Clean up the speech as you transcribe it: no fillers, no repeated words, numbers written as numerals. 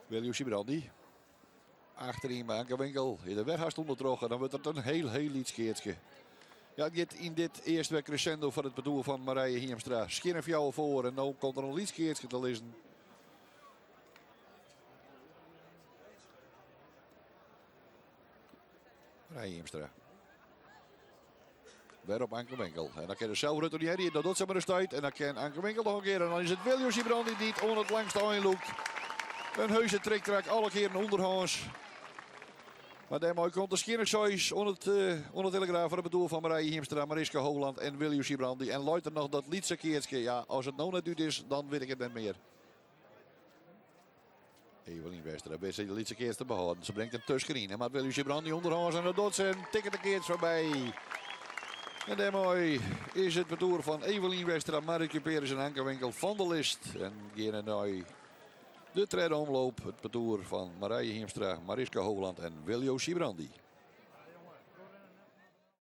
William Sibrandi. Achterin bij Ankerwinkel. In de weg stond terug. En dan wordt het een heel iets keertje. Ja, in dit eerste week crescendo van het bedoel van Marije Hiemstra. Skinner jou voor. En nu komt er een iets keertje te lezen. Marije Hiemstra. Weer op Ankerwinkel. En dan kan er zelf retourneren. Dat doet ze maar een stuit. En dan kan Ankerwinkel nog een keer. En dan is het William Sibrandi die het onder het langste aanloopt. Een heuse trick alle keer een onderhands. Maar daarmee komt de Skinnersois onder het telegraaf voor het bedoel van Marije Hiemstra, Mariska Hoogland en William Sibrandi. En luidt er nog dat liedse keertje. Ja, als het nou net uit is, dan weet ik het niet meer. Evelien Westra, best de liedse keertje te behouden. Ze brengt hem tussenin. En maakt William Sibrandi onderhands en dan doet ze een ticket een keertje voorbij. En daarmee is het bedoel van Evelien Westra, Marike Peres en Ankerwinkel van de list. En Gene Noy. De tweede omloop, het parcours van Marije Hiemstra, Mariska Hoogland en William Sibrandi.